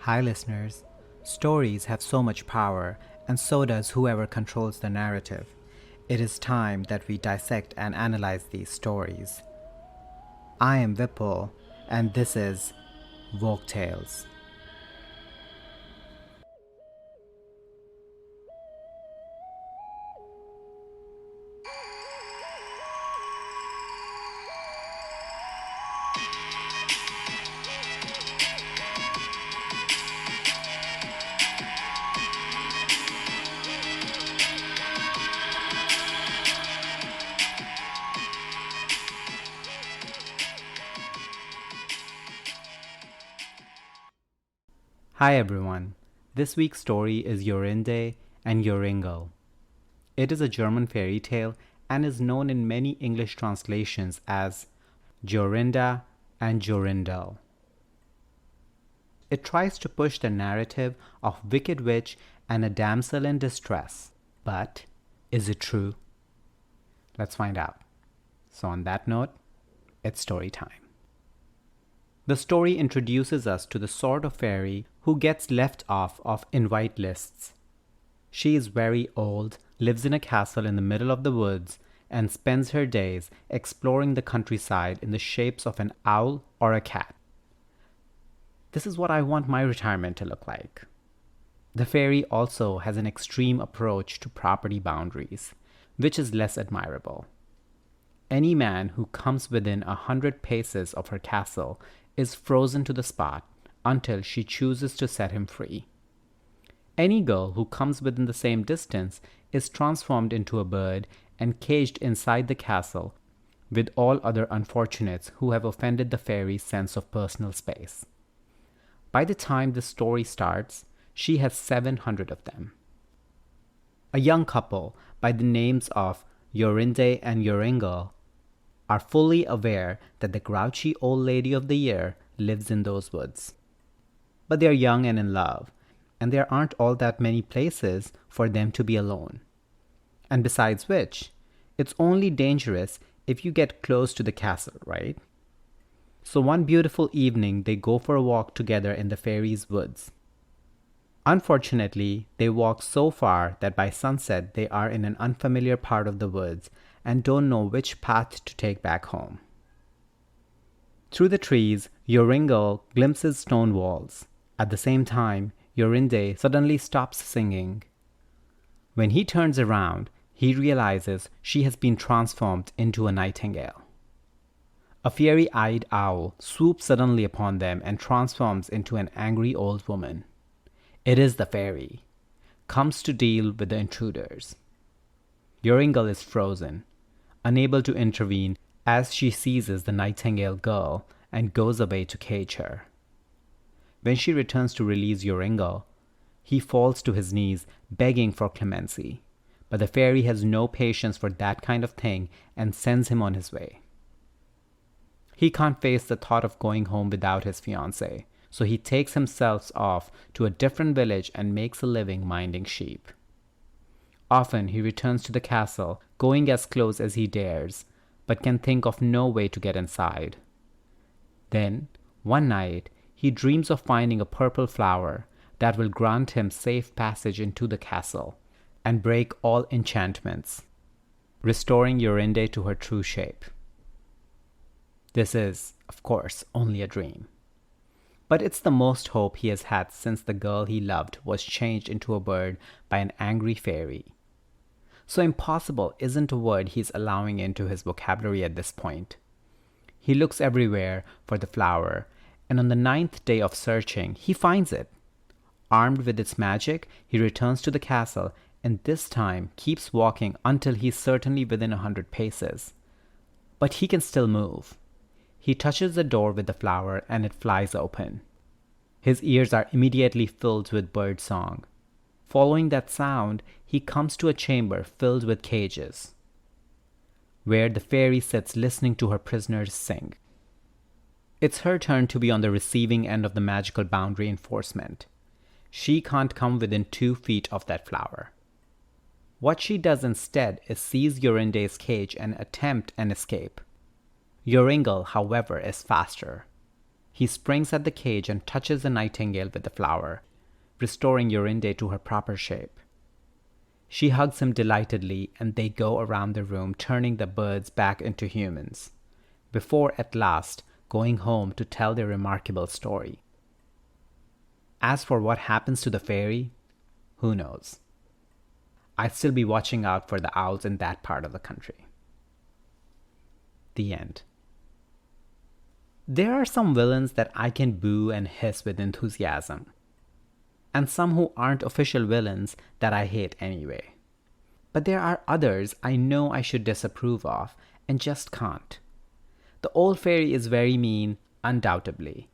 Hi, listeners. Stories have so much power, and so does whoever controls the narrative. It is time that we dissect and analyze these stories. I am Vipul, and this is Folk Tales. Hi, everyone. This week's story is Jorinde and Joringel. It is a German fairy tale and is known in many English translations as Jorinde and Joringel. It tries to push the narrative of wicked witch and a damsel in distress. But is it true? Let's find out. So on that note, it's story time. The story introduces us to the sort of fairy who gets left off of invite lists. She is very old, lives in a castle in the middle of the woods, and spends her days exploring the countryside in the shapes of an owl or a cat. This is what I want my retirement to look like. The fairy also has an extreme approach to property boundaries, which is less admirable. Any man who comes within 100 paces of her castle is frozen to the spot until she chooses to set him free. Any girl who comes within the same distance is transformed into a bird and caged inside the castle with all other unfortunates who have offended the fairy's sense of personal space. By the time the story starts, she has 700 of them. A young couple by the names of Jorinde and Joringel are fully aware that the grouchy old lady of the year lives in those woods. But they are young and in love, and there aren't all that many places for them to be alone. And besides which, it's only dangerous if you get close to the castle, right? So one beautiful evening, they go for a walk together in the fairy's woods. Unfortunately, they walk so far that by sunset they are in an unfamiliar part of the woods and don't know which path to take back home. Through the trees, Joringel glimpses stone walls. At the same time, Jorinde suddenly stops singing. When he turns around, he realizes she has been transformed into a nightingale. A fiery-eyed owl swoops suddenly upon them and transforms into an angry old woman. It is the fairy, comes to deal with the intruders. Joringel is frozen, unable to intervene as she seizes the nightingale girl and goes away to cage her. When she returns to release Joringel, he falls to his knees begging for clemency, but the fairy has no patience for that kind of thing and sends him on his way. He can't face the thought of going home without his fiancée, so he takes himself off to a different village and makes a living minding sheep. Often he returns to the castle, going as close as he dares, but can think of no way to get inside. Then, one night, he dreams of finding a purple flower that will grant him safe passage into the castle and break all enchantments, restoring Jorinde to her true shape. This is, of course, only a dream. But it's the most hope he has had since the girl he loved was changed into a bird by an angry fairy. So impossible isn't a word he's allowing into his vocabulary at this point. He looks everywhere for the flower, and on the 9th day of searching, he finds it. Armed with its magic, he returns to the castle and this time keeps walking until he's certainly within 100 paces. But he can still move. He touches the door with the flower and it flies open. His ears are immediately filled with bird song. Following that sound, he comes to a chamber filled with cages, where the fairy sits listening to her prisoners sing. It's her turn to be on the receiving end of the magical boundary enforcement. She can't come within 2 feet of that flower. What she does instead is seize Jorinde's cage and attempt an escape. Joringel, however, is faster. He springs at the cage and touches the nightingale with the flower, restoring Jorinde to her proper shape. She hugs him delightedly, and they go around the room, turning the birds back into humans, before at last going home to tell their remarkable story. As for what happens to the fairy, who knows? I'd still be watching out for the owls in that part of the country. The end. There are some villains that I can boo and hiss with enthusiasm, and some who aren't official villains that I hate anyway. But there are others I know I should disapprove of and just can't. The old fairy is very mean, undoubtedly.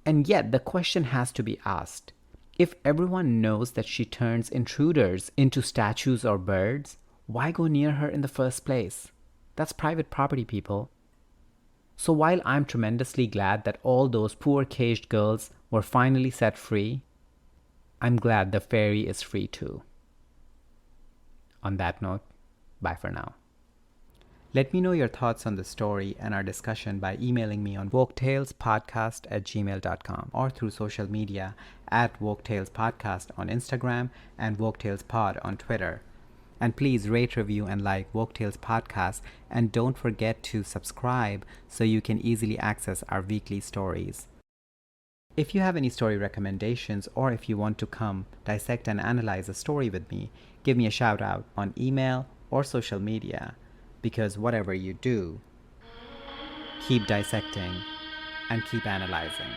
And yet the question has to be asked. If everyone knows that she turns intruders into statues or birds, why go near her in the first place? That's private property, people. So while I'm tremendously glad that all those poor caged girls were finally set free, I'm glad the fairy is free too. On that note, bye for now. Let me know your thoughts on the story and our discussion by emailing me on woketalespodcast@gmail.com or through social media at woketalespodcast on Instagram and woketalespod on Twitter. And please rate, review, and like Woke Tales Podcast, and don't forget to subscribe so you can easily access our weekly stories. If you have any story recommendations, or if you want to come dissect and analyze a story with me, give me a shout out on email or social media, because whatever you do, keep dissecting and keep analyzing.